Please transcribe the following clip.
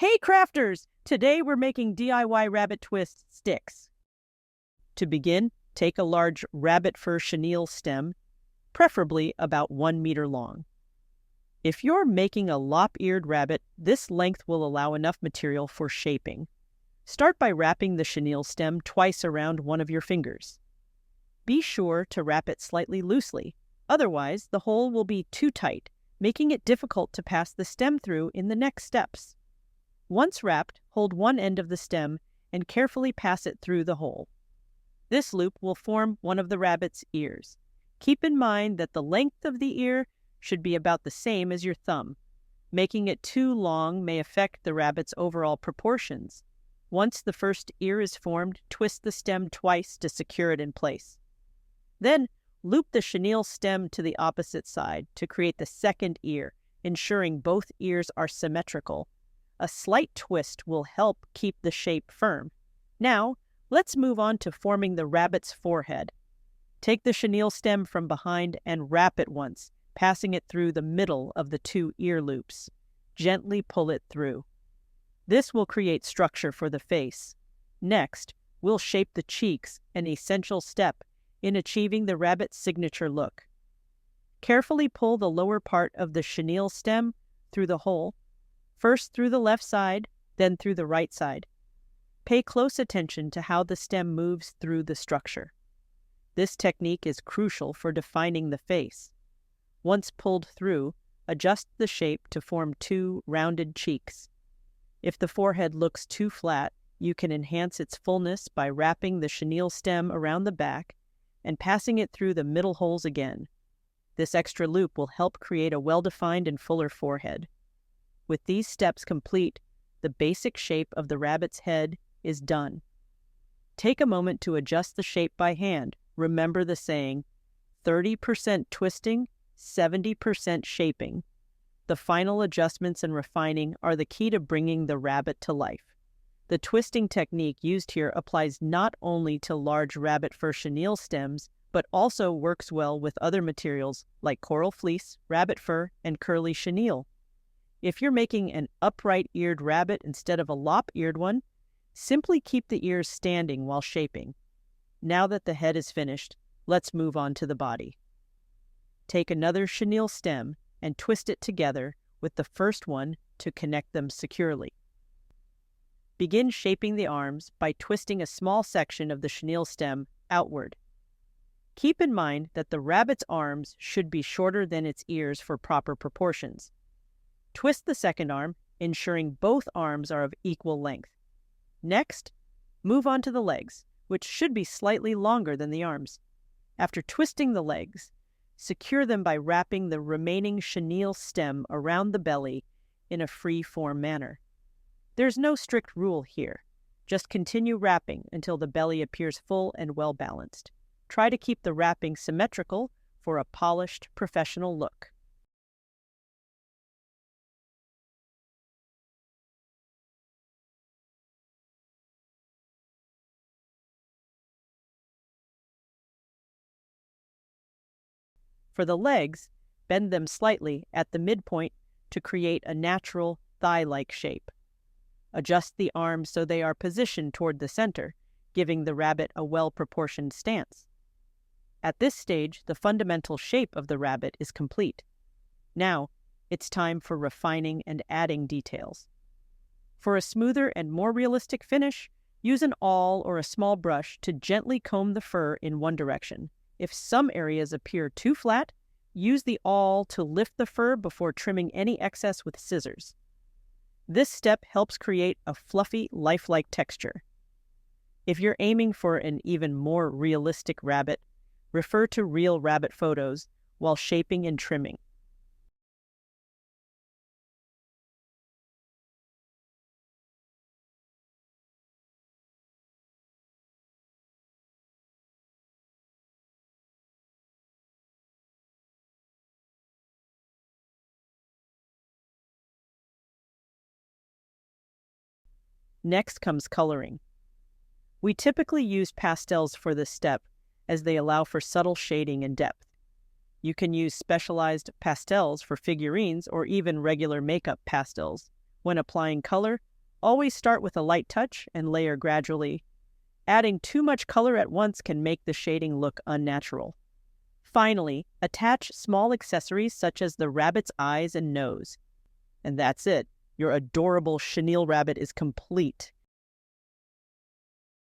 Hey crafters! Today we're making DIY rabbit twist sticks. To begin, take a large rabbit fur chenille stem, preferably about 1 meter long. If you're making a lop-eared rabbit, this length will allow enough material for shaping. Start by wrapping the chenille stem twice around one of your fingers. Be sure to wrap it slightly loosely, otherwise the hole will be too tight, making it difficult to pass the stem through in the next steps. Once wrapped, hold one end of the stem and carefully pass it through the hole. This loop will form one of the rabbit's ears. Keep in mind that the length of the ear should be about the same as your thumb. Making it too long may affect the rabbit's overall proportions. Once the first ear is formed, twist the stem twice to secure it in place. Then, loop the chenille stem to the opposite side to create the second ear, ensuring both ears are symmetrical. A slight twist will help keep the shape firm. Now, let's move on to forming the rabbit's forehead. Take the chenille stem from behind and wrap it once, passing it through the middle of the two ear loops. Gently pull it through. This will create structure for the face. Next, we'll shape the cheeks, an essential step in achieving the rabbit's signature look. Carefully pull the lower part of the chenille stem through the hole, first through the left side, then through the right side. Pay close attention to how the stem moves through the structure. This technique is crucial for defining the face. Once pulled through, adjust the shape to form two rounded cheeks. If the forehead looks too flat, you can enhance its fullness by wrapping the chenille stem around the back and passing it through the middle holes again. This extra loop will help create a well-defined and fuller forehead. With these steps complete, the basic shape of the rabbit's head is done. Take a moment to adjust the shape by hand. Remember the saying, 30% twisting, 70% shaping. The final adjustments and refining are the key to bringing the rabbit to life. The twisting technique used here applies not only to large rabbit fur chenille stems, but also works well with other materials like coral fleece, rabbit fur, and curly chenille. If you're making an upright-eared rabbit instead of a lop-eared one, simply keep the ears standing while shaping. Now that the head is finished, let's move on to the body. Take another chenille stem and twist it together with the first one to connect them securely. Begin shaping the arms by twisting a small section of the chenille stem outward. Keep in mind that the rabbit's arms should be shorter than its ears for proper proportions. Twist the second arm, ensuring both arms are of equal length. Next, move on to the legs, which should be slightly longer than the arms. After twisting the legs, secure them by wrapping the remaining chenille stem around the belly in a free-form manner. There's no strict rule here. Just continue wrapping until the belly appears full and well-balanced. Try to keep the wrapping symmetrical for a polished, professional look. For the legs, bend them slightly at the midpoint to create a natural thigh-like shape. Adjust the arms so they are positioned toward the center, giving the rabbit a well-proportioned stance. At this stage, the fundamental shape of the rabbit is complete. Now, it's time for refining and adding details. For a smoother and more realistic finish, use an awl or a small brush to gently comb the fur in one direction. If some areas appear too flat, use the awl to lift the fur before trimming any excess with scissors. This step helps create a fluffy, lifelike texture. If you're aiming for an even more realistic rabbit, refer to real rabbit photos while shaping and trimming. Next comes coloring. We typically use pastels for this step, as they allow for subtle shading and depth. You can use specialized pastels for figurines or even regular makeup pastels. When applying color, Always start with a light touch and layer gradually. Adding too much color at once can make the shading look unnatural. Finally, attach small accessories such as the rabbit's eyes and nose. And that's it. Your adorable chenille rabbit is complete.